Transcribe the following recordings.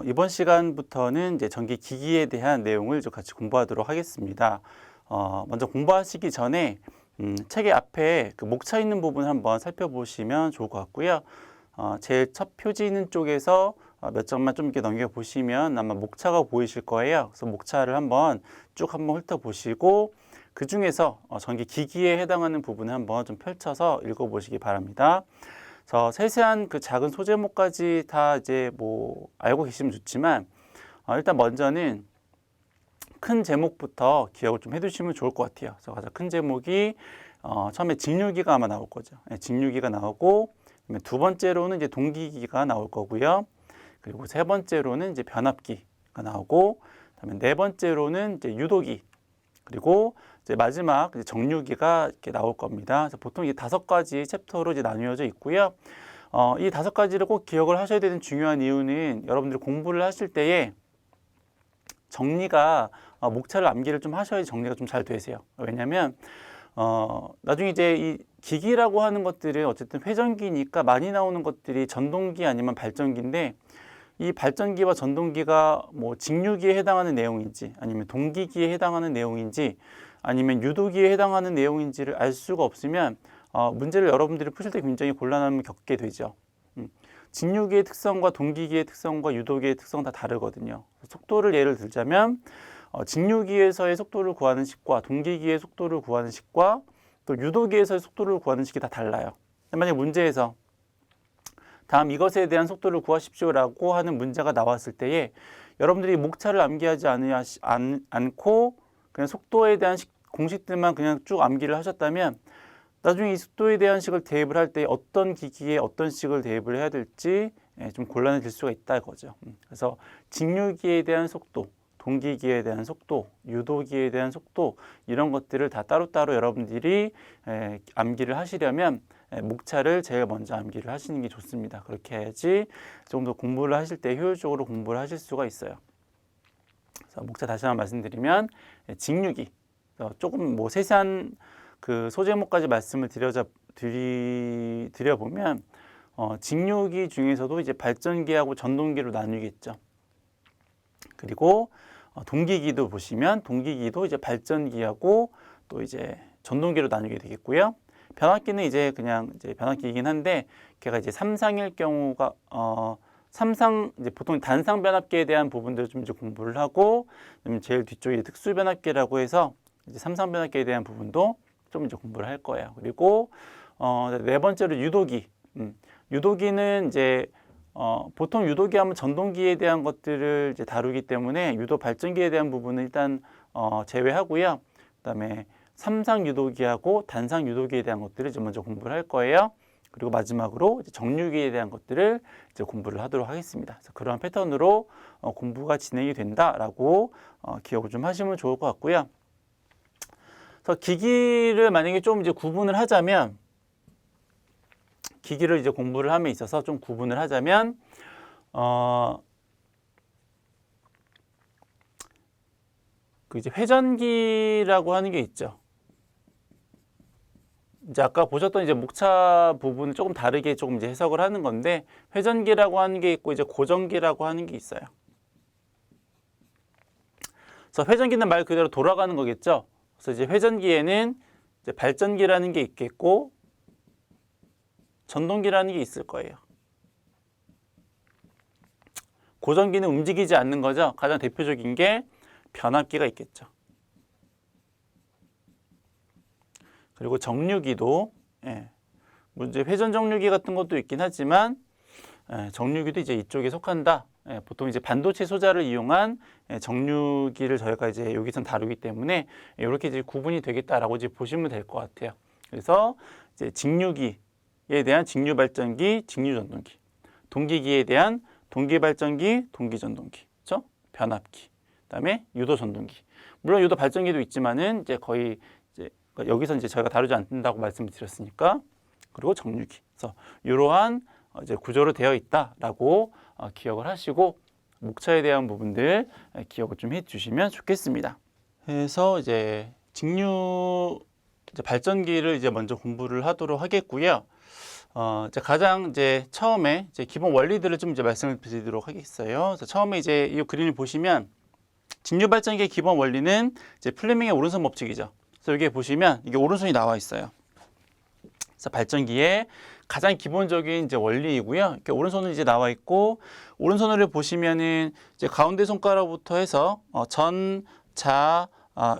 이번 시간부터는 이제 전기 기기에 대한 내용을 좀 같이 공부하도록 하겠습니다. 먼저 공부하시기 전에 책의 앞에 그 목차 있는 부분 한번 살펴보시면 좋을 것 같고요. 제일 첫 표지 있는 쪽에서 몇 장만 좀 이렇게 넘겨보시면 아마 목차가 보이실 거예요. 그래서 목차를 한번 훑어보시고 그 중에서 전기 기기에 해당하는 부분을 한번 좀 펼쳐서 읽어보시기 바랍니다. 세세한 그 작은 소제목까지 다 이제 뭐 알고 계시면 좋지만 일단 먼저는 큰 제목부터 기억을 좀 해두시면 좋을 것 같아요. 그래서 가장 큰 제목이 처음에 직류기가 아마 나올 거죠. 네, 직류기가 나오고 두 번째로는 이제 동기기가 나올 거고요. 그리고 세 번째로는 이제 변압기가 나오고 그다음에 네 번째로는 이제 유도기 그리고 이제 마지막 이제 정류기가 이렇게 나올 겁니다. 그래서 보통 이 5가지 챕터로 이제 나뉘어져 있고요. 이 5가지를 꼭 기억을 하셔야 되는 중요한 이유는 여러분들이 공부를 하실 때에 정리가 목차를 암기를 좀 하셔야지 정리가 좀 잘 되세요. 왜냐하면 나중에 이제 이 기기라고 하는 것들은 어쨌든 회전기니까 많이 나오는 것들이 전동기 아니면 발전기인데 이 발전기와 전동기가 뭐 직류기에 해당하는 내용인지 아니면 동기기에 해당하는 내용인지 아니면 유도기에 해당하는 내용인지를 알 수가 없으면 문제를 여러분들이 푸실 때 굉장히 곤란함을 겪게 되죠. 직류기의 특성과 동기기의 특성과 유도기의 특성 다 다르거든요. 속도를 예를 들자면 직류기에서의 속도를 구하는 식과 동기기의 속도를 구하는 식과 또 유도기에서의 속도를 구하는 식이 다 달라요. 만약 문제에서 다음 이것에 대한 속도를 구하십시오라고 하는 문제가 나왔을 때에 여러분들이 목차를 암기하지 않고 그냥 속도에 대한 공식들만 그냥 쭉 암기를 하셨다면 나중에 이 속도에 대한 식을 대입을 할 때 어떤 기기에 어떤 식을 대입을 해야 될지 좀 곤란해질 수가 있다 이거죠. 그래서 직류기에 대한 속도, 동기기에 대한 속도, 유도기에 대한 속도 이런 것들을 다 따로따로 여러분들이 암기를 하시려면 목차를 제일 먼저 암기를 하시는 게 좋습니다. 그렇게 해야지 좀 더 공부를 하실 때 효율적으로 공부를 하실 수가 있어요. 그래서 목차 다시 한번 말씀드리면 직류기, 조금 뭐 세세한 그 소제목까지 말씀을 드려보면 직류기 중에서도 이제 발전기하고 전동기로 나뉘겠죠. 그리고 동기기도 보시면 동기기도 이제 발전기하고 또 이제 전동기로 나뉘게 되겠고요. 변압기는 이제 그냥 이제 변압기이긴 한데 걔가 이제 삼상일 경우가 이제 보통 단상 변압기에 대한 부분들을 좀 이제 공부를 하고 제일 뒤쪽에 특수 변압기라고 해서 이제 삼상 변압기에 대한 부분도 좀 이제 공부를 할 거예요. 그리고 네 번째로 유도기. 유도기는 이제 보통 유도기 하면 전동기에 대한 것들을 이제 다루기 때문에 유도 발전기에 대한 부분은 일단 제외하고요. 그다음에 삼상 유도기하고 단상 유도기에 대한 것들을 이제 먼저 공부를 할 거예요. 그리고 마지막으로 이제 정류기에 대한 것들을 이제 공부를 하도록 하겠습니다. 그래서 그러한 패턴으로 공부가 진행이 된다라고 기억을 좀 하시면 좋을 것 같고요. 그래서 기기를 만약에 좀 이제 구분을 하자면 기기를 이제 공부를 함에 있어서 좀 구분을 하자면 그 이제 회전기라고 하는 게 있죠. 이제 아까 보셨던 이제 목차 부분을 조금 다르게 조금 이제 해석을 하는 건데 회전기라고 하는 게 있고 이제 고전기라고 하는 게 있어요. 그래서 회전기는 말 그대로 돌아가는 거겠죠. 그래서 이제 회전기에는 이제 발전기라는 게 있겠고 전동기라는 게 있을 거예요. 고전기는 움직이지 않는 거죠. 가장 대표적인 게 변압기가 있겠죠. 그리고 정류기도 이제 회전 정류기 같은 것도 있긴 하지만 정류기도 이제 이쪽에 속한다. 보통 이제 반도체 소자를 이용한 정류기를 저희가 이제 여기선 다루기 때문에 이렇게 이제 구분이 되겠다라고 이제 보시면 될 것 같아요. 그래서 이제 직류기에 대한 직류 발전기, 직류 전동기, 동기기에 대한 동기 발전기, 동기 전동기, 그렇죠? 변압기, 그다음에 유도 전동기. 물론 유도 발전기도 있지만은 이제 거의 이제 여기서 이제 저희가 다루지 않는다고 말씀을 드렸으니까. 그리고 정류기. 그래서 이러한 이제 구조로 되어 있다라고 기억을 하시고 목차에 대한 부분들 기억을 좀 해주시면 좋겠습니다. 그래서 이제 직류 발전기를 이제 먼저 공부를 하도록 하겠고요. 이제 가장 이제 처음에 이제 기본 원리들을 좀 이제 말씀을 드리도록 하겠어요. 그래서 처음에 이제 이 그림을 보시면 직류 발전기의 기본 원리는 이제 플레밍의 오른손 법칙이죠. 그래서 여기 보시면 이게 오른손이 나와 있어요. 그래서 발전기의 가장 기본적인 이제 원리이고요. 이렇게 오른손은 이제 나와 있고 오른손을 보시면은 이제 가운데 손가락부터 해서 전, 자,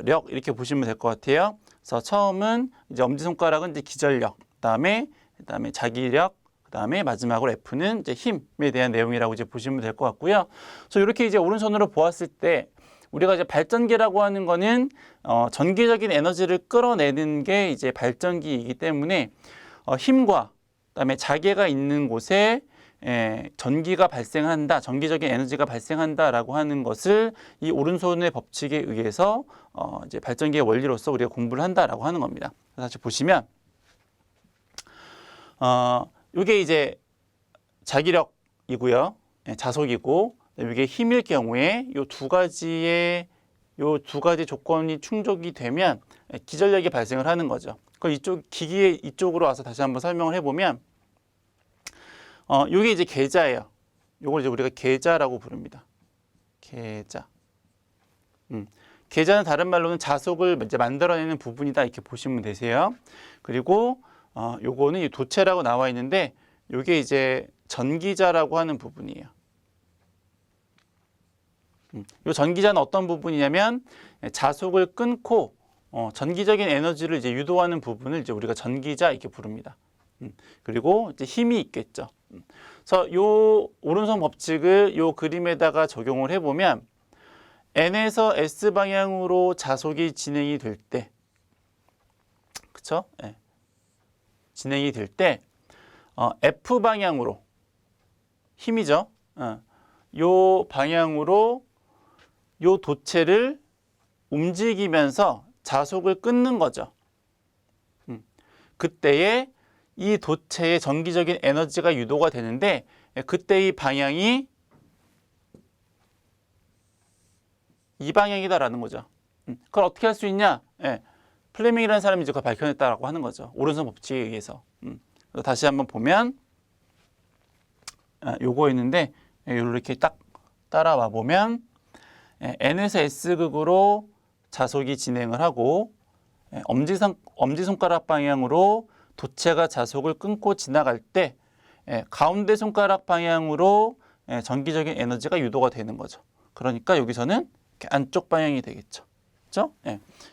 력 이렇게 보시면 될 것 같아요. 그래서 처음은 이제 엄지 손가락은 이제 기전력, 그다음에 자기력, 그다음에 마지막으로 F는 이제 힘에 대한 내용이라고 이제 보시면 될 것 같고요. 그래서 이렇게 이제 오른손으로 보았을 때 우리가 이제 발전기라고 하는 거는 전기적인 에너지를 끌어내는 게 이제 발전기이기 때문에 힘과 그다음에 자계가 있는 곳에 전기가 발생한다, 전기적인 에너지가 발생한다라고 하는 것을 이 오른손의 법칙에 의해서 이제 발전기의 원리로서 우리가 공부를 한다라고 하는 겁니다. 다시 보시면 이게 이제 자기력이고요, 자속이고 이게 힘일 경우에 이 두 가지 조건이 충족이 되면 기전력이 발생을 하는 거죠. 그럼 이쪽 기기의 이쪽으로 와서 다시 한번 설명을 해보면, 이게 이제 계자예요. 이걸 이제 우리가 계자라고 부릅니다. 계자. 계자는 다른 말로는 자속을 이제 만들어내는 부분이다 이렇게 보시면 되세요. 그리고 요거는 이 도체라고 나와 있는데 요게 이제 전기자라고 하는 부분이에요. 요 전기자는 어떤 부분이냐면 자속을 끊고 전기적인 에너지를 이제 유도하는 부분을 이제 우리가 전기자 이렇게 부릅니다. 그리고 이제 힘이 있겠죠. 그래서 요 오른손 법칙을 요 그림에다가 적용을 해보면 N에서 S 방향으로 자속이 진행이 될 때, 그쵸? 네. 진행이 될 때 F 방향으로 힘이죠. 요 방향으로 요 도체를 움직이면서 자속을 끊는 거죠. 그때에 이 도체의 전기적인 에너지가 유도가 되는데 그때 이 방향이 이 방향이다라는 거죠. 그걸 어떻게 할 수 있냐? 플레밍이라는 사람이 이제 그걸 밝혀냈다라고 하는 거죠. 오른손 법칙에 의해서. 다시 한번 보면 요거 있는데 이렇게 딱 따라와 보면 N에서 S극으로 자속이 진행을 하고 엄지손가락 방향으로 도체가 자속을 끊고 지나갈 때 가운데 손가락 방향으로 전기적인 에너지가 유도가 되는 거죠. 그러니까 여기서는 이렇게 안쪽 방향이 되겠죠. 그렇죠?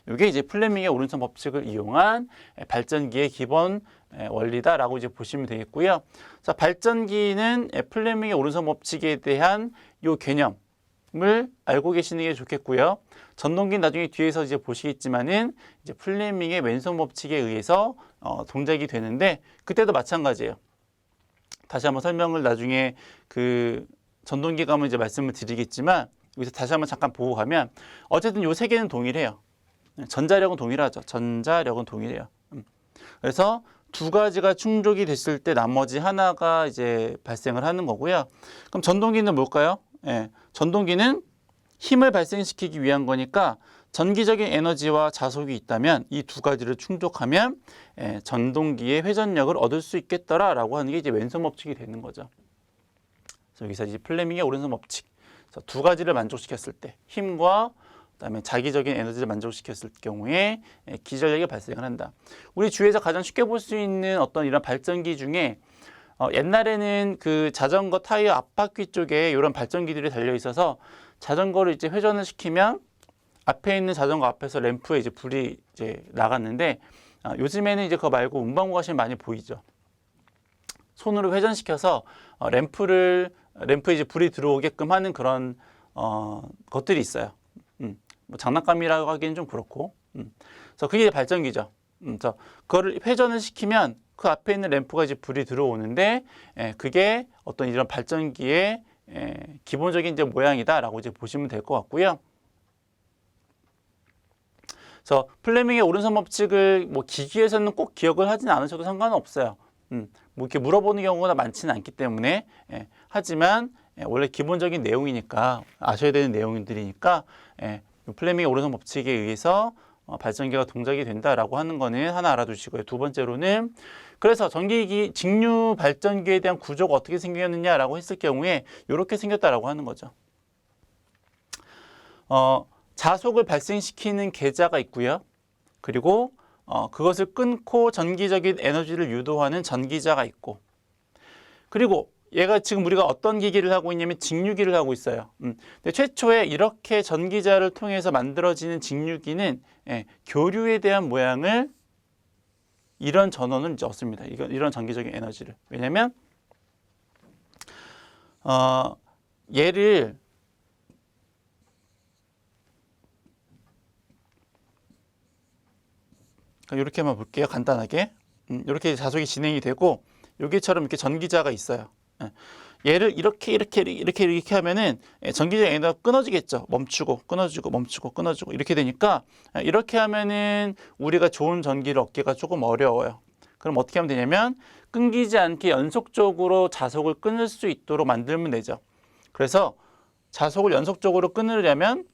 이게 이제 플레밍의 오른손 법칙을 이용한 발전기의 기본 원리다라고 이제 보시면 되겠고요. 자, 발전기는 플레밍의 오른손 법칙에 대한 요 개념을 알고 계시는 게 좋겠고요. 전동기는 나중에 뒤에서 이제 보시겠지만은 이제 플레밍의 왼손 법칙에 의해서 동작이 되는데 그때도 마찬가지예요. 다시 한번 설명을 나중에 그 전동기 가면 이제 말씀을 드리겠지만 여기서 다시 한번 잠깐 보고 가면 어쨌든 요 세 개는 동일해요. 전자력은 동일하죠. 전자력은 동일해요. 그래서 두 가지가 충족이 됐을 때 나머지 하나가 이제 발생을 하는 거고요. 그럼 전동기는 뭘까요? 전동기는 힘을 발생시키기 위한 거니까 전기적인 에너지와 자속이 있다면 이 두 가지를 충족하면 전동기의 회전력을 얻을 수 있겠더라라고 하는 게 이제 왼손 법칙이 되는 거죠. 그래서 여기서 이제 플레밍의 오른손 법칙. 두 가지를 만족시켰을 때 힘과 그다음에 자기적인 에너지를 만족시켰을 경우에 기전력이 발생을 한다. 우리 주위에서 가장 쉽게 볼 수 있는 어떤 이런 발전기 중에 옛날에는 그 자전거 타이어 앞바퀴 쪽에 이런 발전기들이 달려 있어서 자전거를 이제 회전을 시키면 앞에 있는 자전거 앞에서 램프에 이제 불이 이제 나갔는데 요즘에는 이제 그거 말고 문방구 가시면 많이 보이죠. 손으로 회전시켜서 램프에 이제 불이 들어오게끔 하는 그런 것들이 있어요. 뭐 장난감이라고 하기엔 좀 그렇고. 그래서 그게 발전기죠. 그래서 그거를 회전을 시키면 그 앞에 있는 램프가 이제 불이 들어오는데 그게 어떤 이런 발전기의 기본적인 이제 모양이다라고 이제 보시면 될 것 같고요. 그래서 플레밍의 오른손 법칙을 뭐 기기에서는 꼭 기억을 하진 않으셔도 상관은 없어요. 뭐 이렇게 물어보는 경우가 많지는 않기 때문에 하지만 원래 기본적인 내용이니까 아셔야 되는 내용들이니까 플레밍의 오른손 법칙에 의해서 발전기가 동작이 된다라고 하는 거는 하나 알아두시고요. 두 번째로는 그래서 전기기 직류 발전기에 대한 구조가 어떻게 생겼느냐라고 했을 경우에 이렇게 생겼다라고 하는 거죠. 자속을 발생시키는 계자가 있고요. 그리고 그것을 끊고 전기적인 에너지를 유도하는 전기자가 있고, 그리고 얘가 지금 우리가 어떤 기기를 하고 있냐면 직류기를 하고 있어요. 근데 최초에 이렇게 전기자를 통해서 만들어지는 직류기는 교류에 대한 모양을 이런 전원을 이제 얻습니다. 이런 전기적인 에너지를. 왜냐면 얘를 이렇게만 볼게요. 간단하게. 이렇게 자속이 진행이 되고 여기처럼 이렇게 전기자가 있어요. 얘를 이렇게 하면은 전기적 에너지가 끊어지겠죠. 멈추고 끊어지고 멈추고 끊어지고 이렇게 되니까 이렇게 하면은 우리가 좋은 전기를 얻기가 조금 어려워요. 그럼 어떻게 하면 되냐면 끊기지 않게 연속적으로 자속을 끊을 수 있도록 만들면 되죠. 그래서 자속을 연속적으로 끊으려면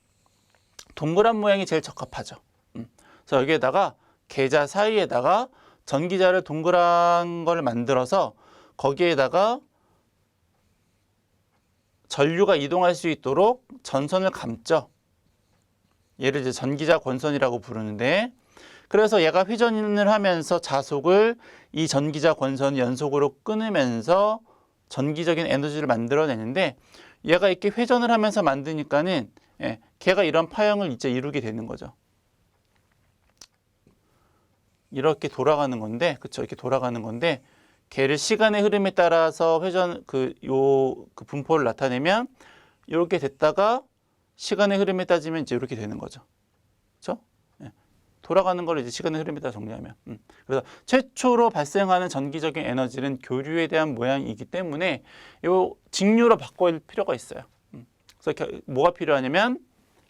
동그란 모양이 제일 적합하죠. 그래서 여기에다가 계자 사이에다가 전기자를 동그란 걸 만들어서 거기에다가 전류가 이동할 수 있도록 전선을 감죠. 얘를 이제 전기자 권선이라고 부르는데, 그래서 얘가 회전을 하면서 자속을 이 전기자 권선 연속으로 끊으면서 전기적인 에너지를 만들어내는데, 얘가 이렇게 회전을 하면서 만드니까는 걔가 이런 파형을 이제 이루게 되는 거죠. 이렇게 돌아가는 건데, 그쵸? 이렇게 돌아가는 건데, 걔를 시간의 흐름에 따라서 회전 그 분포를 나타내면 이렇게 됐다가 시간의 흐름에 따지면 이제 이렇게 되는 거죠. 그렇죠? 돌아가는 걸 이제 시간의 흐름에 따라 정리하면. 그래서 최초로 발생하는 전기적인 에너지는 교류에 대한 모양이기 때문에 이 직류로 바꿔야 필요가 있어요. 그래서 뭐가 필요하냐면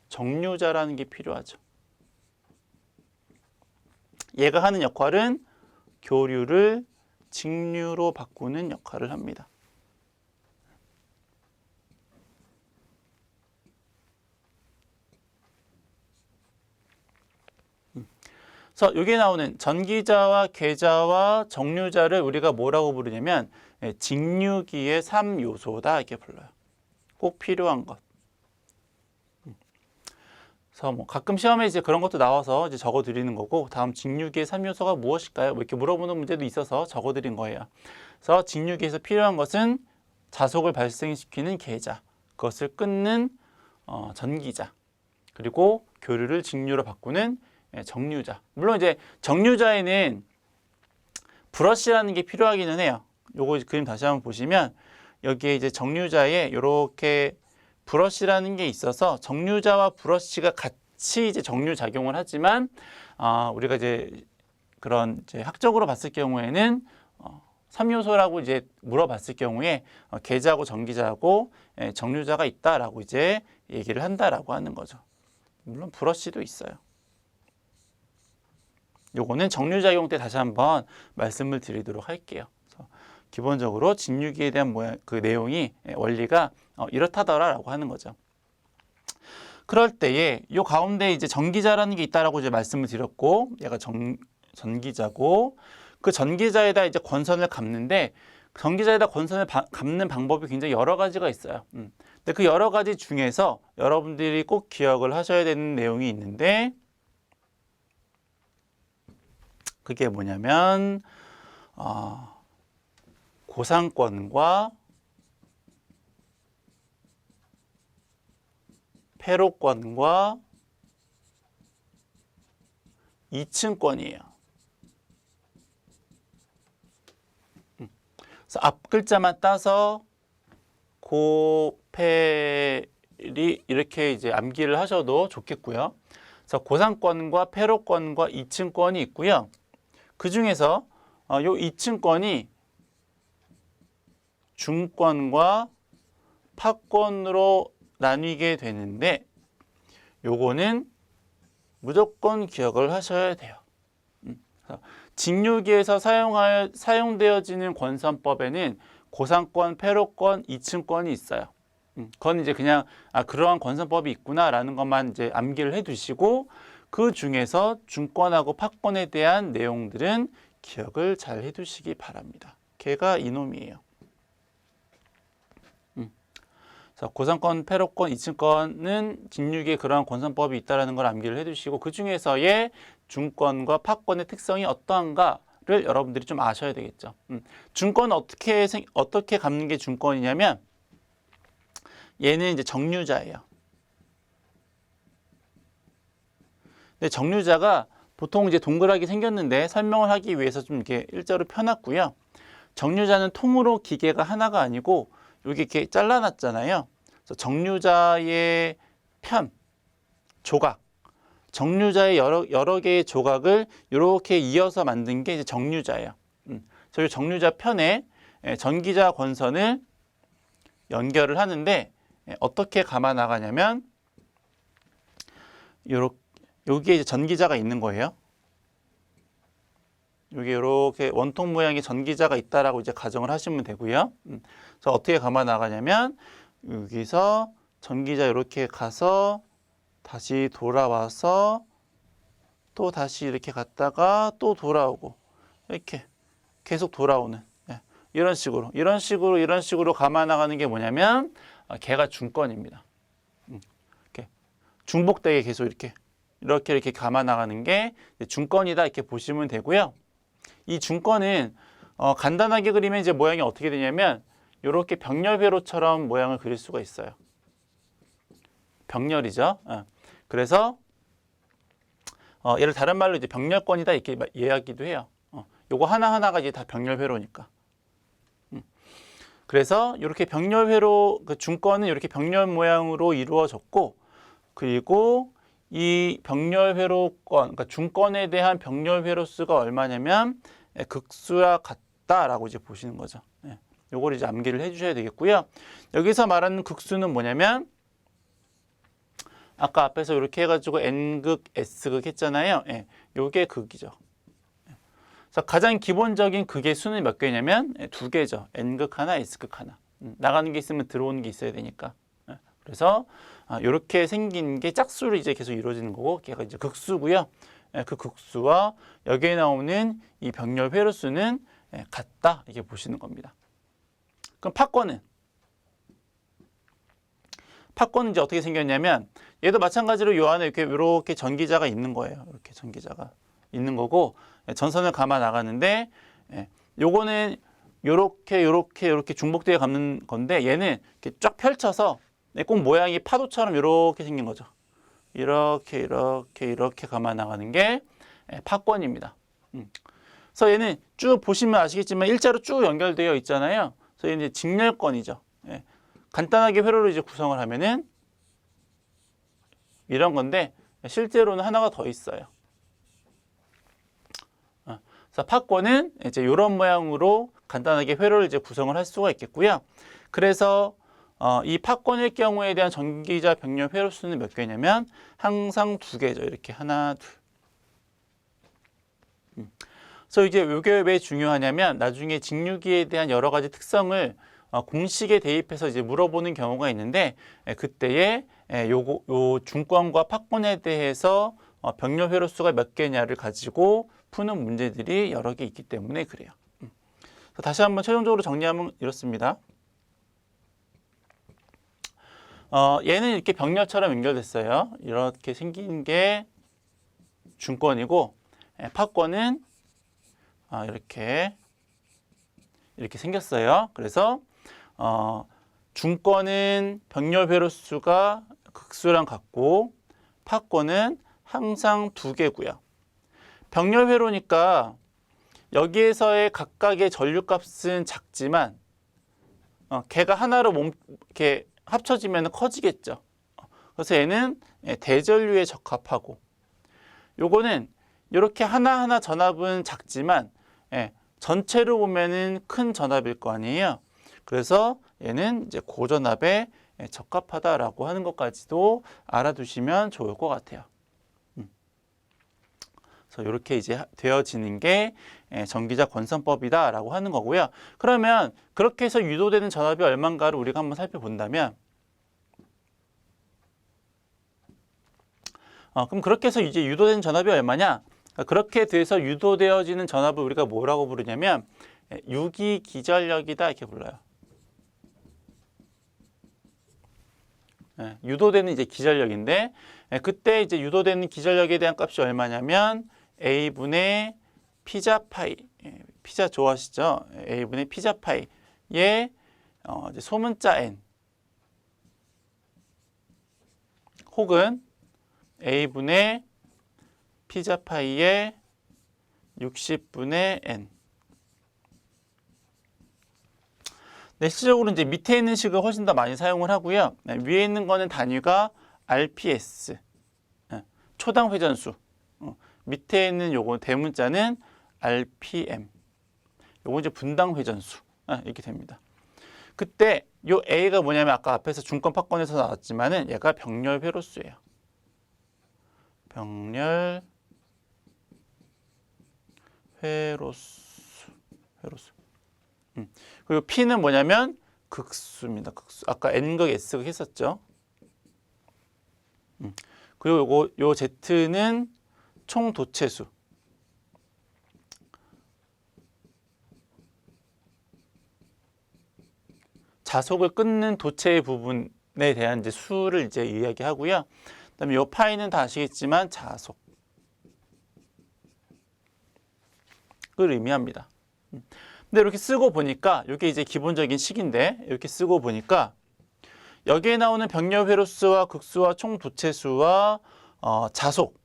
정류자라는 게 필요하죠. 얘가 하는 역할은 교류를 직류로 바꾸는 역할을 합니다. 그래서 여기에 나오는 전기자와 계자와 정류자를 우리가 뭐라고 부르냐면 직류기의 3요소다 이렇게 불러요. 꼭 필요한 것. 그래서 뭐 가끔 시험에 이제 그런 것도 나와서 이제 적어 드리는 거고, 다음 직류기의 3요소가 무엇일까요? 뭐 이렇게 물어보는 문제도 있어서 적어 드린 거예요. 그래서 직류기에서 필요한 것은 자속을 발생시키는 계자, 그것을 끊는 전기자, 그리고 교류를 직류로 바꾸는 정류자. 물론 이제 정류자에는 브러쉬라는 게 필요하기는 해요. 요거 그림 다시 한번 보시면 여기에 이제 정류자에 이렇게 브러쉬라는 게 있어서 정류자와 브러쉬가 같이 이제 정류 작용을 하지만 우리가 이제 그런 이제 학적으로 봤을 경우에는 3요소라고 이제 물어봤을 경우에 계자하고 전기자하고 정류자가 있다라고 이제 얘기를 한다라고 하는 거죠. 물론 브러쉬도 있어요. 요거는 정류작용 때 다시 한번 말씀을 드리도록 할게요. 그래서 기본적으로 직류기에 대한 그 내용이 원리가 이렇다더라라고 하는 거죠. 그럴 때에 요 가운데 이제 전기자라는 게 있다라고 이제 말씀을 드렸고, 얘가 전기자고, 그 전기자에다 이제 권선을 감는데, 전기자에다 권선을 감는 방법이 굉장히 여러 가지가 있어요. 근데 그 여러 가지 중에서 여러분들이 꼭 기억을 하셔야 되는 내용이 있는데, 그게 뭐냐면 고상권과 회로권과 이층권이에요. 그래서 앞 글자만 따서 고패리 이렇게 이제 암기를 하셔도 좋겠고요. 그래서 고상권과 회로권과 이층권이 있고요. 그 중에서 요 이층권이 중권과 파권으로 나뉘게 되는데, 요거는 무조건 기억을 하셔야 돼요. 직류기에서 사용되어지는 권선법에는 고상권, 회로권, 이층권이 있어요. 그건 이제 그냥 그러한 권선법이 있구나라는 것만 이제 암기를 해두시고, 그 중에서 중권하고 파권에 대한 내용들은 기억을 잘 해두시기 바랍니다. 걔가 이놈이에요. 자, 고상권, 패로권, 이층권은 직류기에 그러한 권선법이 있다는 걸 암기를 해두시고 그 중에서의 중권과 파권의 특성이 어떠한가를 여러분들이 좀 아셔야 되겠죠. 중권은 어떻게 갚는 게 중권이냐면 얘는 이제 정류자예요. 근데 정류자가 보통 이제 동그랗게 생겼는데 설명을 하기 위해서 좀 이렇게 일자로 펴놨고요. 정류자는 통으로 기계가 하나가 아니고 여기 이렇게 잘라놨잖아요. 그래서 정류자의 편, 조각, 정류자의 여러 개의 조각을 이렇게 이어서 만든 게 이제 정류자예요. 저희 정류자 편에 전기자 권선을 연결을 하는데 어떻게 감아 나가냐면 여기에 이제 전기자가 있는 거예요. 여기 이렇게 원통 모양의 전기자가 있다라고 이제 가정을 하시면 되고요. 그래서 어떻게 감아 나가냐면 여기서 전기자 이렇게 가서 다시 돌아와서 또 다시 이렇게 갔다가 또 돌아오고 이렇게 계속 돌아오는 이런 식으로 감아 나가는 게 뭐냐면 걔가 중권입니다. 이렇게 중복되게 계속 이렇게 감아 나가는 게 중권이다 이렇게 보시면 되고요. 이 중권은 간단하게 그리면 이제 모양이 어떻게 되냐면 이렇게 병렬회로처럼 모양을 그릴 수가 있어요. 병렬이죠. 그래서 얘를 다른 말로 이제 병렬권이다 이렇게 이해하기도 해요. 요거 하나하나가 이제 다 병렬회로니까. 그래서 이렇게 병렬회로 그 중권은 이렇게 병렬 모양으로 이루어졌고 그리고 이 병렬회로권, 그러니까 중권에 대한 병렬회로수가 얼마냐면 극수와 같다라고 이제 보시는 거죠. 요걸 이제 암기를 해주셔야 되겠고요. 여기서 말하는 극수는 뭐냐면 아까 앞에서 이렇게 해가지고 n극, s극 했잖아요. 요게 극이죠. 그래서 가장 기본적인 극의 수는 몇 개냐면 두 개죠. n극 하나, s극 하나. 나가는 게 있으면 들어오는 게 있어야 되니까. 그래서 이렇게 생긴 게 짝수로 이제 계속 이루어지는 거고, 걔가 이제 극수고요. 그 극수와 여기에 나오는 이 병렬 회로수는 같다 이렇게 보시는 겁니다. 그럼 파권은 이제 어떻게 생겼냐면 얘도 마찬가지로 요 안에 이렇게 전기자가 있는 거예요. 이렇게 전기자가 있는 거고 전선을 감아 나가는데 요거는 요렇게 중복되게 감는 건데 얘는 이렇게 쫙 펼쳐서 꼭 모양이 파도처럼 이렇게 생긴 거죠. 이렇게 감아 나가는 게 파권입니다. 그래서 얘는 쭉 보시면 아시겠지만 일자로 쭉 연결되어 있잖아요. 그래서 얘는 이제 직렬권이죠. 간단하게 회로를 이제 구성을 하면은 이런 건데 실제로는 하나가 더 있어요. 그래서 파권은 이제 이런 모양으로 간단하게 회로를 이제 구성을 할 수가 있겠고요. 그래서 이 파권의 경우에 대한 전기자 병렬 회로수는 몇 개냐면 항상 두 개죠. 이렇게 하나, 둘. 그래서 이제 이게 왜 중요하냐면 나중에 직류기에 대한 여러 가지 특성을 공식에 대입해서 이제 물어보는 경우가 있는데 그때에 요 중권과 파권에 대해서 병렬 회로수가 몇 개냐를 가지고 푸는 문제들이 여러 개 있기 때문에 그래요. 다시 한번 최종적으로 정리하면 이렇습니다. 얘는 이렇게 병렬처럼 연결됐어요. 이렇게 생긴 게 중권이고 파권은 이렇게 생겼어요. 그래서 중권은 병렬 회로수가 극수랑 같고 파권은 항상 두 개고요. 병렬 회로니까 여기에서의 각각의 전류값은 작지만 걔가 하나로 이렇게 합쳐지면 커지겠죠. 그래서 얘는 대전류에 적합하고 요거는 이렇게 하나하나 전압은 작지만 전체로 보면은 큰 전압일 거 아니에요. 그래서 얘는 이제 고전압에 적합하다라고 하는 것까지도 알아두시면 좋을 것 같아요. 그래서 이렇게 이제 되어지는 게 전기자 권선법이다라고 하는 거고요. 그러면 그렇게 해서 유도되는 전압이 얼마인가를 우리가 한번 살펴본다면, 그럼 그렇게 해서 이제 유도되는 전압이 얼마냐? 그렇게 돼서 유도되어지는 전압을 우리가 뭐라고 부르냐면 유기기전력이다 이렇게 불러요. 유도되는 이제 기전력인데 그때 이제 유도되는 기전력에 대한 값이 얼마냐면 A분의 피자 파이, 피자 좋아하시죠? A분의 피자 파이의 이제 소문자 N 혹은 A분의 피자 파이의 60분의 N. 네, 실질적으로 이제 밑에 있는 식을 훨씬 더 많이 사용을 하고요. 위에 있는 거는 단위가 RPS, 초당 회전수. 밑에 있는 요거 대문자는 RPM. 요거 이제 분당 회전수. 이렇게 됩니다. 그때 요 A가 뭐냐면 아까 앞에서 중권 파권에서 나왔지만은 얘가 병렬 회로수예요. 병렬 회로수. 그리고 P는 뭐냐면 극수입니다. 극수. 아까 N극 S극 했었죠. 그리고 요 Z는 총 도체수. 자속을 끊는 도체의 부분에 대한 이제 수를 이제 이야기하고요. 그다음에 요 파이는 다 아시겠지만 자속을 의미합니다. 근데 이렇게 쓰고 보니까 이게 이제 기본적인 식인데 이렇게 쓰고 보니까 여기에 나오는 병렬 회로수와 극수와 총 도체수와 자속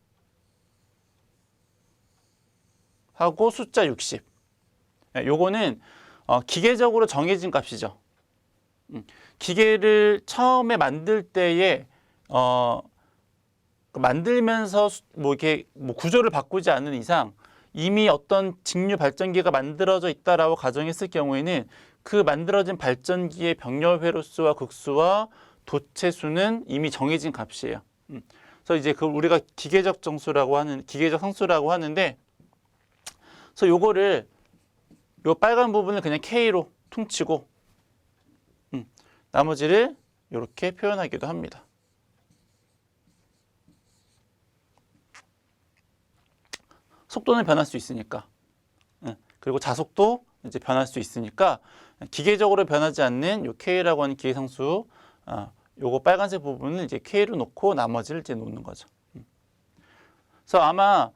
하고 숫자 60. 요거는 기계적으로 정해진 값이죠. 기계를 처음에 만들 때에 만들면서 뭐 이렇게 뭐 구조를 바꾸지 않는 이상 이미 어떤 직류 발전기가 만들어져 있다라고 가정했을 경우에는 그 만들어진 발전기의 병렬 회로수와 극수와 도체수는 이미 정해진 값이에요. 그래서 이제 그 우리가 기계적 정수라고 하는 기계적 상수라고 하는데, 그래서 요거를 요 빨간 부분을 그냥 K로 퉁치고 나머지를 이렇게 표현하기도 합니다. 속도는 변할 수 있으니까, 그리고 자속도 이제 변할 수 있으니까 기계적으로 변하지 않는 요 K라고 하는 기계상수, 요거 빨간색 부분을 이제 K로 놓고 나머지를 이제 놓는 거죠. 그래서 아마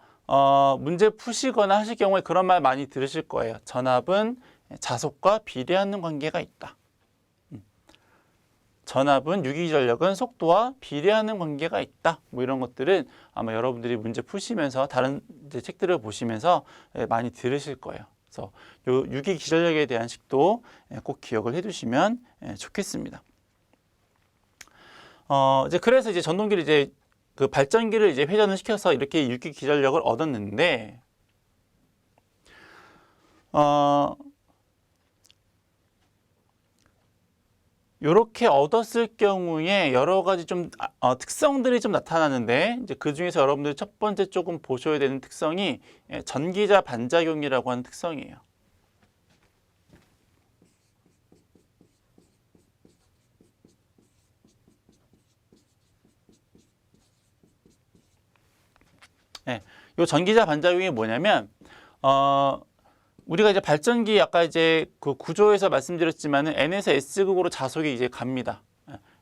문제 푸시거나 하실 경우에 그런 말 많이 들으실 거예요. 전압은 자속과 비례하는 관계가 있다. 전압은 유기전력은 속도와 비례하는 관계가 있다. 뭐 이런 것들은 아마 여러분들이 문제 푸시면서 다른 이제 책들을 보시면서 많이 들으실 거예요. 그래서 요 유기기전력에 대한 식도 꼭 기억을 해두시면 좋겠습니다. 이제 그래서 이제 전동기를 이제 그 발전기를 이제 회전을 시켜서 이렇게 유기기전력을 얻었는데, 요렇게 얻었을 경우에 여러 가지 좀 특성들이 좀 나타나는데, 이제 그 중에서 여러분들이 첫 번째 조금 보셔야 되는 특성이 전기자 반작용이라고 하는 특성이에요. 요 전기자 반작용이 뭐냐면, 우리가 이제 발전기 아까 이제 그 구조에서 말씀드렸지만은 N에서 S극으로 자속이 이제 갑니다.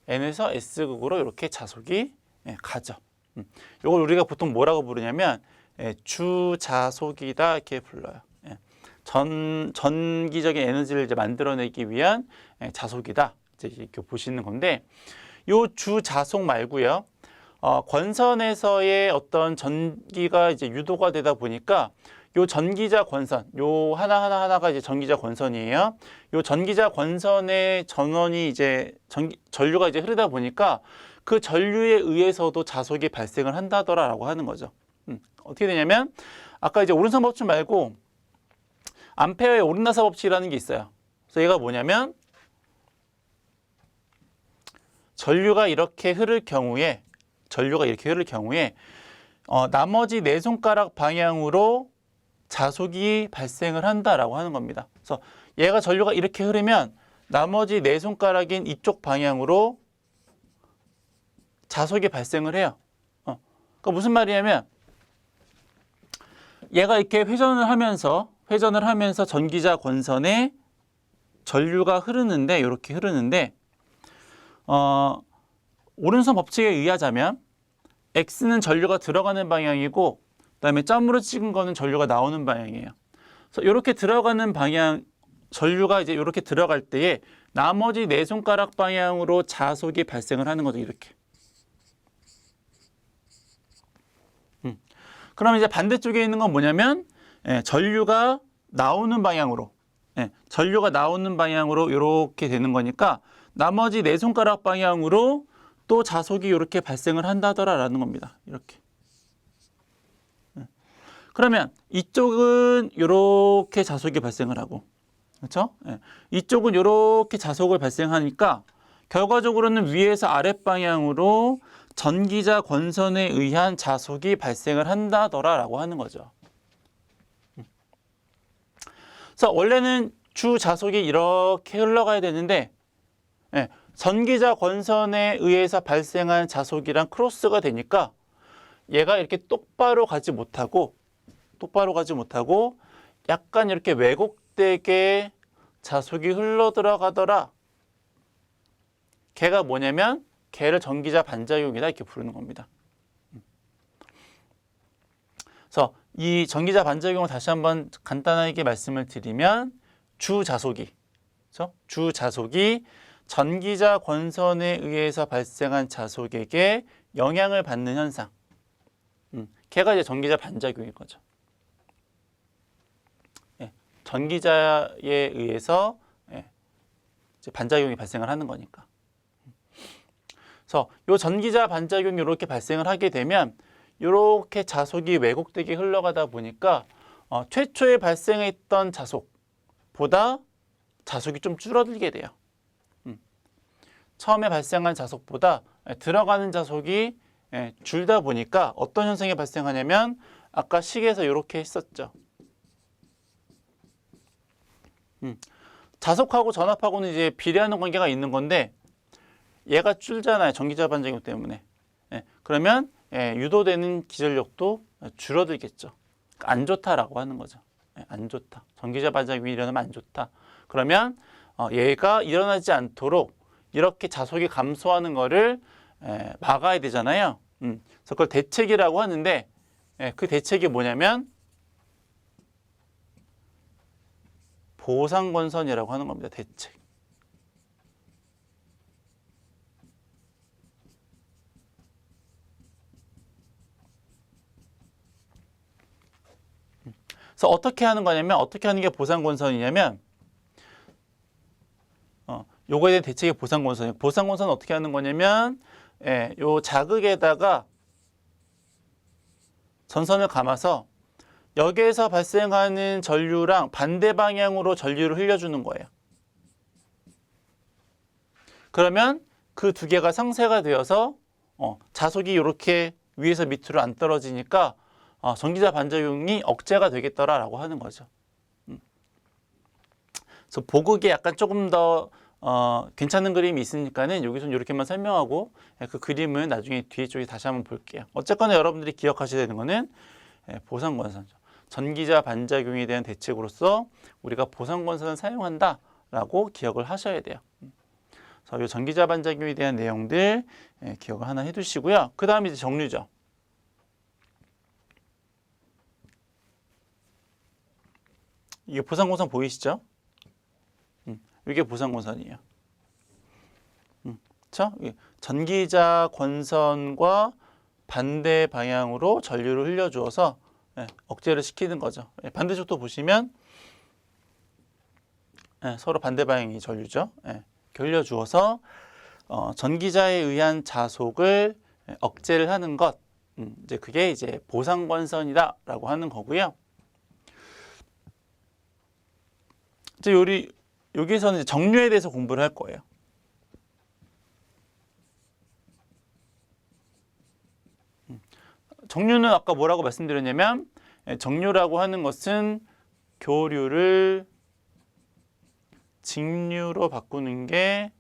N에서 S극으로 이렇게 자속이 가죠. 이걸 우리가 보통 뭐라고 부르냐면 주자속이다 이렇게 불러요. 전기적인 에너지를 이제 만들어내기 위한 자속이다 이제 이렇게 보시는 건데, 요 주자속 말고요. 권선에서의 어떤 전기가 이제 유도가 되다 보니까 요 전기자 권선, 요 하나가 이제 전기자 권선이에요. 요 전기자 권선의 전원이 이제 전류가 이제 흐르다 보니까 그 전류에 의해서도 자속이 발생을 한다더라라고 하는 거죠. 어떻게 되냐면 아까 이제 오른손 법칙 말고 암페어의 오른나사 법칙이라는 게 있어요. 그래서 얘가 뭐냐면 전류가 이렇게 흐를 경우에 나머지 네 손가락 방향으로 자속이 발생을 한다라고 하는 겁니다. 그래서 얘가 전류가 이렇게 흐르면 나머지 네 손가락인 이쪽 방향으로 자속이 발생을 해요. 그러니까 무슨 말이냐면 얘가 이렇게 회전을 하면서 전기자 권선에 전류가 흐르는데 이렇게 흐르는데 오른손 법칙에 의하자면 X는 전류가 들어가는 방향이고 그다음에 점으로 찍은 거는 전류가 나오는 방향이에요. 그래서 이렇게 들어가는 방향 전류가 이제 이렇게 들어갈 때에 나머지 네 손가락 방향으로 자속이 발생을 하는 거죠. 이렇게. 그럼 이제 반대쪽에 있는 건 뭐냐면 전류가 나오는 방향으로 이렇게 되는 거니까 나머지 네 손가락 방향으로 또 자속이 이렇게 발생을 한다더라라는 겁니다. 이렇게. 그러면 이쪽은 이렇게 자속이 발생을 하고, 그렇죠? 이쪽은 이렇게 자속을 발생하니까 결과적으로는 위에서 아랫 방향으로 전기자 권선에 의한 자속이 발생을 한다더라라고 하는 거죠. 그래서 원래는 주 자속이 이렇게 흘러가야 되는데 전기자 권선에 의해서 발생한 자속이랑 크로스가 되니까 얘가 이렇게 똑바로 가지 못하고 약간 이렇게 왜곡되게 자속이 흘러 들어가더라. 걔가 뭐냐면 걔를 전기자 반작용이다 이렇게 부르는 겁니다. 그래서 이 전기자 반작용을 다시 한번 간단하게 말씀을 드리면 주자속이 전기자 권선에 의해서 발생한 자속에게 영향을 받는 현상. 걔가 이제 전기자 반작용인 거죠. 전기자에 의해서 이제 반작용이 발생을 하는 거니까. 그래서 이 전기자 반작용이 이렇게 발생을 하게 되면 이렇게 자속이 왜곡되게 흘러가다 보니까 최초에 발생했던 자속보다 자속이 좀 줄어들게 돼요. 처음에 발생한 자속보다 들어가는 자속이 줄다 보니까 어떤 현상이 발생하냐면 아까 식에서 이렇게 했었죠. 자속하고 전압하고는 이제 비례하는 관계가 있는 건데 얘가 줄잖아요. 전기자 반작용 때문에. 그러면 유도되는 기전력도 줄어들겠죠. 안 좋다라고 하는 거죠. 안 좋다. 전기자 반작용이 일어나면 안 좋다. 그러면 얘가 일어나지 않도록 이렇게 자속이 감소하는 거를 막아야 되잖아요. 그래서 그걸 대책이라고 하는데 그 대책이 뭐냐면 보상권선이라고 하는 겁니다. 대책. 그래서 어떻게 하는 거냐면 어떻게 하는 게 보상권선이냐면 요거에 대한 대책이 보상권선이에요. 보상권선은 어떻게 하는 거냐면 요 자극에다가 전선을 감아서 여기에서 발생하는 전류랑 반대 방향으로 전류를 흘려주는 거예요. 그러면 그 두 개가 상쇄가 되어서 자속이 이렇게 위에서 밑으로 안 떨어지니까 전기자 반작용이 억제가 되겠더라라고 하는 거죠. 그래서 보극에 약간 조금 더 괜찮은 그림이 있으니까는 여기서 이렇게만 설명하고 그 그림은 나중에 뒤에 쪽에 다시 한번 볼게요. 어쨌거나 여러분들이 기억하셔야 되는 거는 보상권선이죠. 전기자 반작용에 대한 대책으로서 우리가 보상권선을 사용한다라고 기억을 하셔야 돼요. 그래서 이 전기자 반작용에 대한 내용들 기억을 하나 해두시고요. 그 다음에 이제 정류죠. 이게 보상권선 보이시죠? 이게 보상권선이에요. 그렇죠? 전기자 권선과 반대 방향으로 전류를 흘려주어서 억제를 시키는 거죠. 반대쪽도 보시면 서로 반대 방향이 전류죠. 흘려주어서 전기자에 의한 자속을 억제를 하는 것, 이제 그게 이제 보상권선이다라고 하는 거고요. 이제 여기서는 이제 정류에 대해서 공부를 할 거예요. 정류는 아까 뭐라고 말씀드렸냐면 정류라고 하는 것은 교류를 직류로 바꾸는 게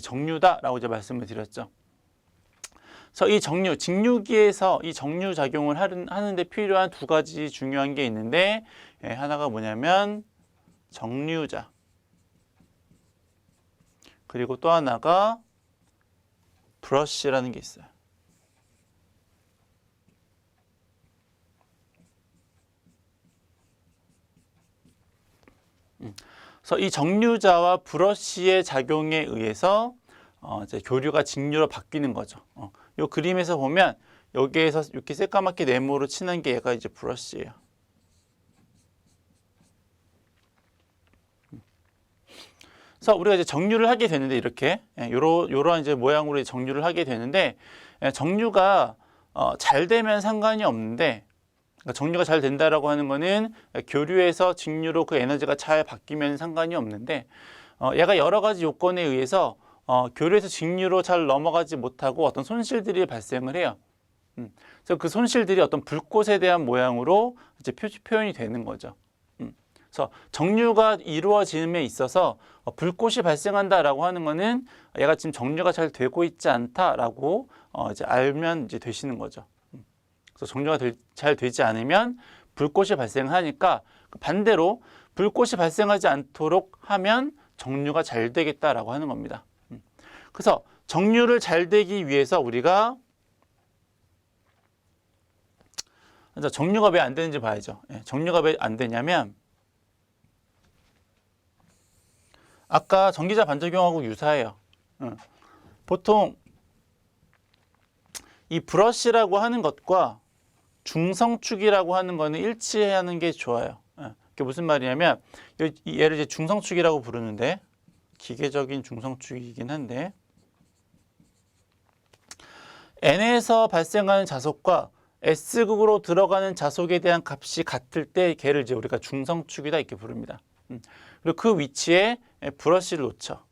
정류다라고 이제 말씀을 드렸죠. 그래서 이 정류, 직류기에서 이 정류 작용을 하는데 필요한 두 가지 중요한 게 있는데, 하나가 뭐냐면 정류자, 그리고 또 하나가 브러쉬라는 게 있어요. 그래서 이 정류자와 브러쉬의 작용에 의해서 이제 교류가 직류로 바뀌는 거죠. 이 그림에서 보면 여기에서 이렇게 새까맣게 네모로 칠한 게 얘가 이제 브러쉬예요. 그래서 우리가 이제 정류를 하게 되는데 이렇게 요런 이제 모양으로 정류를 하게 되는데, 정류가 잘 되면 상관이 없는데, 그러니까 정류가 잘 된다라고 하는 거는 교류에서 직류로 그 에너지가 잘 바뀌면 상관이 없는데, 얘가 여러 가지 요건에 의해서 교류에서 직류로 잘 넘어가지 못하고 어떤 손실들이 발생을 해요. 그래서 그 손실들이 어떤 불꽃에 대한 모양으로 이제 표현이 되는 거죠. 그래서 정류가 이루어짐에 있어서 불꽃이 발생한다라고 하는 거는 얘가 지금 정류가 잘 되고 있지 않다라고 이제 알면 이제 되시는 거죠. 그래서 정류가 잘 되지 않으면 불꽃이 발생하니까 반대로 불꽃이 발생하지 않도록 하면 정류가 잘 되겠다라고 하는 겁니다. 그래서 정류를 잘 되기 위해서 우리가 정류가 왜 안 되는지 봐야죠. 정류가 왜 안 되냐면 아까 전기자 반작용하고 유사해요. 보통 이 브러쉬라고 하는 것과 중성축이라고 하는 거는 일치하는 게 좋아요. 그게 무슨 말이냐면 얘를 이제 중성축이라고 부르는데, 기계적인 중성축이긴 한데, N에서 발생하는 자속과 S극으로 들어가는 자속에 대한 값이 같을 때 걔를 이제 우리가 중성축이다 이렇게 부릅니다. 그리고 그 위치에 브러쉬를 놓죠.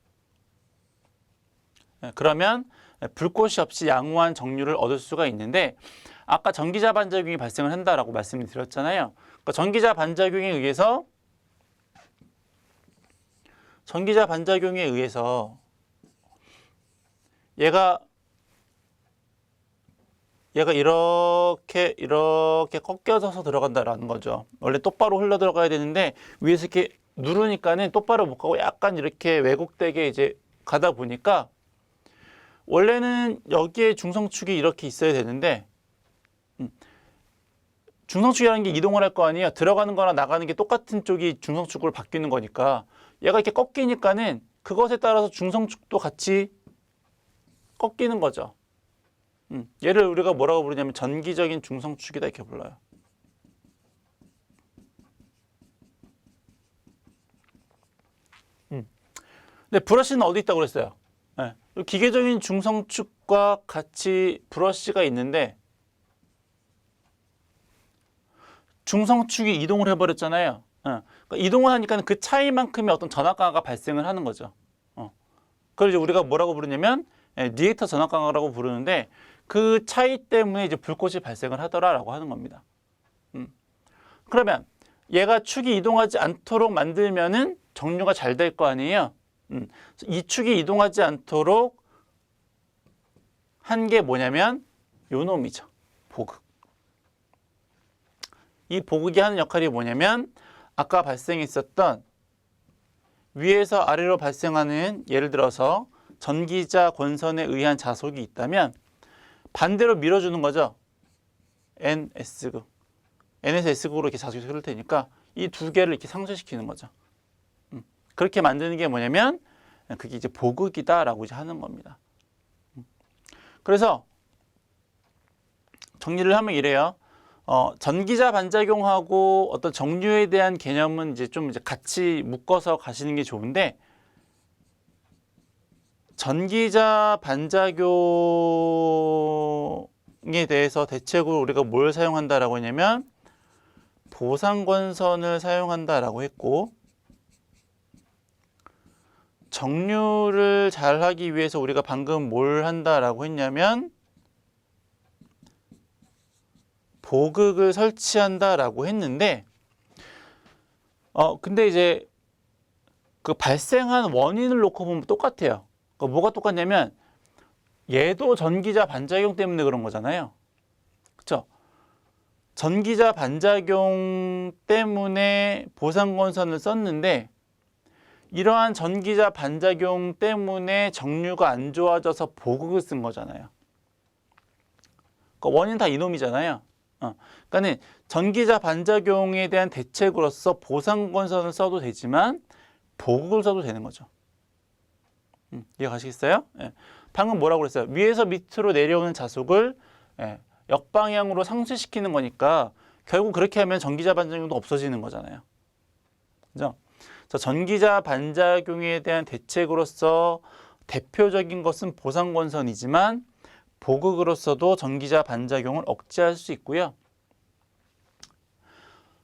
그러면 불꽃이 없이 양호한 정류를 얻을 수가 있는데, 아까 전기자 반작용이 발생을 한다라고 말씀을 드렸잖아요. 그러니까 전기자 반작용에 의해서 얘가 이렇게 꺾여져서 들어간다라는 거죠. 원래 똑바로 흘러 들어가야 되는데 위에서 이렇게 누르니까는 똑바로 못 가고 약간 이렇게 왜곡되게 이제 가다 보니까, 원래는 여기에 중성축이 이렇게 있어야 되는데, 중성축이라는 게 이동을 할 거 아니에요. 들어가는 거나 나가는 게 똑같은 쪽이 중성축으로 바뀌는 거니까 얘가 이렇게 꺾이니까는 그것에 따라서 중성축도 같이 꺾이는 거죠. 얘를 우리가 뭐라고 부르냐면 전기적인 중성축이다 이렇게 불러요. 근데 브러쉬는 어디 있다고 그랬어요? 기계적인 중성축과 같이 브러쉬가 있는데, 중성축이 이동을 해버렸잖아요. 그러니까 이동을 하니까 그 차이만큼의 어떤 전압 강화가 발생을 하는 거죠. 그걸 이제 우리가 뭐라고 부르냐면 니에이터 전압 강화라고 부르는데, 그 차이 때문에 이제 불꽃이 발생을 하더라라고 하는 겁니다. 그러면 얘가 축이 이동하지 않도록 만들면은 정류가 잘 될 거 아니에요. 이 축이 이동하지 않도록 한 게 뭐냐면 요 놈이죠. 보극. 이 보극이 하는 역할이 뭐냐면 아까 발생했었던 위에서 아래로 발생하는, 예를 들어서 전기자 권선에 의한 자속이 있다면 반대로 밀어주는 거죠. NS극. N에서 S극으로 이렇게 자속이 흐를 테니까 이 두 개를 이렇게 상쇄시키는 거죠. 그렇게 만드는 게 뭐냐면 그게 이제 보극이다라고 이제 하는 겁니다. 그래서 정리를 하면 이래요. 전기자 반작용하고 어떤 정류에 대한 개념은 이제 좀 이제 같이 묶어서 가시는 게 좋은데, 전기자 반작용에 대해서 대책으로 우리가 뭘 사용한다라고 했냐면 보상권선을 사용한다라고 했고, 정류를 잘 하기 위해서 우리가 방금 뭘 한다라고 했냐면 보극을 설치한다라고 했는데, 근데 이제 그 발생한 원인을 놓고 보면 똑같아요. 뭐가 똑같냐면 얘도 전기자 반작용 때문에 그런 거잖아요. 그렇죠? 전기자 반작용 때문에 보상건선을 썼는데 이러한 전기자 반작용 때문에 정류가 안 좋아져서 보극을 쓴 거잖아요. 그러니까 원인 다 이놈이잖아요. 그러니까는 전기자 반작용에 대한 대책으로서 보상건선을 써도 되지만 보극을 써도 되는 거죠. 이해 가시겠어요? 예. 방금 뭐라고 그랬어요? 위에서 밑으로 내려오는 자속을 역방향으로 상쇄시키는 거니까 결국 그렇게 하면 전기자 반작용도 없어지는 거잖아요. 그죠? 전기자 반작용에 대한 대책으로서 대표적인 것은 보상건선이지만 보극으로서도 전기자 반작용을 억제할 수 있고요.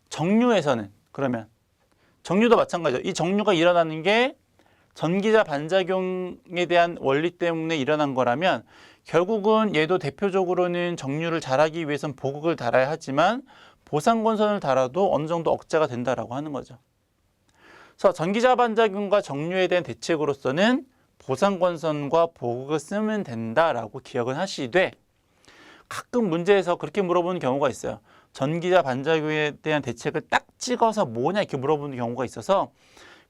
정류에서는 그러면 정류도 마찬가지죠. 이 정류가 일어나는 게 전기자 반작용에 대한 원리 때문에 일어난 거라면 결국은 얘도 대표적으로는 정류를 잘하기 위해서는 보극을 달아야 하지만 보상건선을 달아도 어느 정도 억제가 된다라고 하는 거죠. 그래서 전기자 반작용과 정류에 대한 대책으로서는 보상건선과 보극을 쓰면 된다라고 기억을 하시되 가끔 문제에서 그렇게 물어보는 경우가 있어요. 전기자 반작용에 대한 대책을 딱 찍어서 뭐냐 이렇게 물어보는 경우가 있어서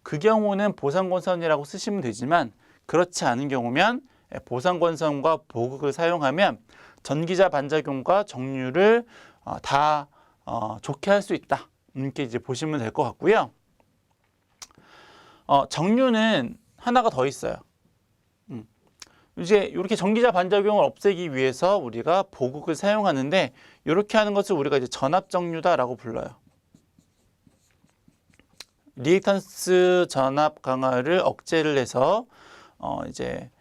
그 경우는 보상건선이라고 쓰시면 되지만 그렇지 않은 경우면 보상건선과 보극을 사용하면 전기자 반작용과 정류를 다 좋게 할 수 있다. 이렇게 이제 보시면 될 것 같고요. 정류는 하나가 더 있어요. 이제 이렇게 전기자 반작용을 없애기 위해서 우리가 보극을 사용하는데 이렇게 하는 것을 우리가 이제 전압정류다라고 불러요. 리액턴스 전압 강화를 억제를 해서 이제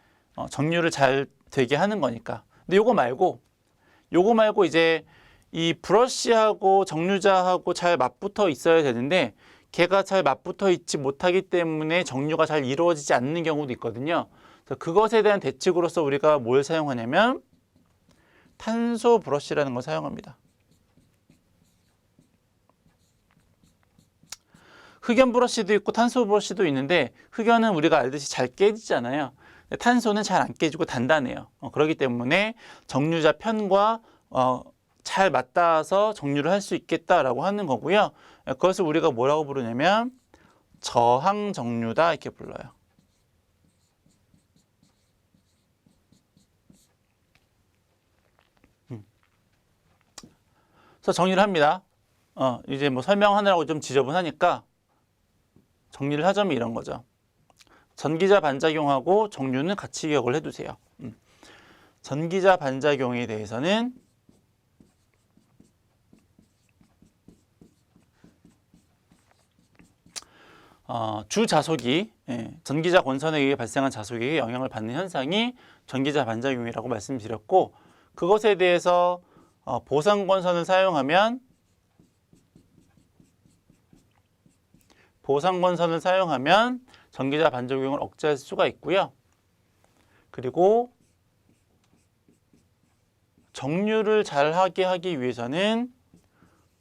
정류를 잘 되게 하는 거니까. 근데 요거 말고 이제 이 브러쉬하고 정류자하고 잘 맞붙어 있어야 되는데 걔가 잘 맞붙어 있지 못하기 때문에 정류가 잘 이루어지지 않는 경우도 있거든요. 그래서 그것에 대한 대책으로서 우리가 뭘 사용하냐면 탄소 브러쉬라는 걸 사용합니다. 흑연 브러쉬도 있고 탄소 브러쉬도 있는데 흑연은 우리가 알듯이 잘 깨지잖아요. 탄소는 잘 안 깨지고 단단해요. 그렇기 때문에 정류자 편과 잘 맞닿아서 정류를 할 수 있겠다라고 하는 거고요. 그것을 우리가 뭐라고 부르냐면 저항 정류다 이렇게 불러요. 그래서 정리를 합니다. 이제 뭐 설명하느라고 좀 지저분하니까 정리를 하자면 이런 거죠. 전기자 반작용하고 정류는 같이 기억을 해두세요. 전기자 반작용에 대해서는 주자속이 전기자 권선에 의해 발생한 자속에게 영향을 받는 현상이 전기자 반작용이라고 말씀드렸고 그것에 대해서 보상권선을 사용하면 전기자 반작용을 억제할 수가 있고요. 그리고 정류를 잘하게 하기 위해서는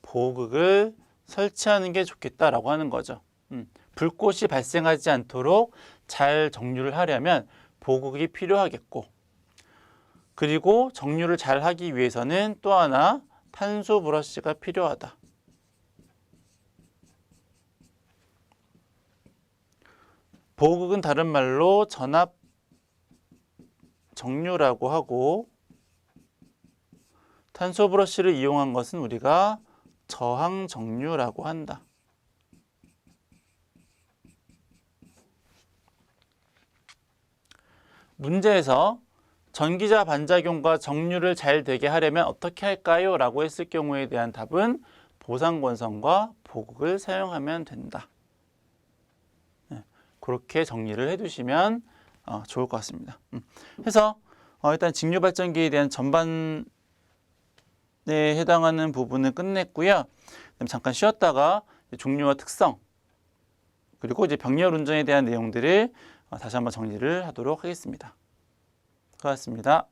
보극을 설치하는 게 좋겠다라고 하는 거죠. 불꽃이 발생하지 않도록 잘 정류를 하려면 보극이 필요하겠고 그리고 정류를 잘 하기 위해서는 또 하나 탄소 브러쉬가 필요하다. 보극은 다른 말로 전압 정류라고 하고 탄소 브러쉬를 이용한 것은 우리가 저항 정류라고 한다. 문제에서 전기자 반작용과 정류를 잘 되게 하려면 어떻게 할까요? 라고 했을 경우에 대한 답은 보상권선과 보극을 사용하면 된다. 그렇게 정리를 해두시면 좋을 것 같습니다. 그래서 일단 직류발전기에 대한 전반에 해당하는 부분을 끝냈고요. 잠깐 쉬었다가 종류와 특성 그리고 이제 병렬 운전에 대한 내용들을 다시 한번 정리를 하도록 하겠습니다. 고맙습니다.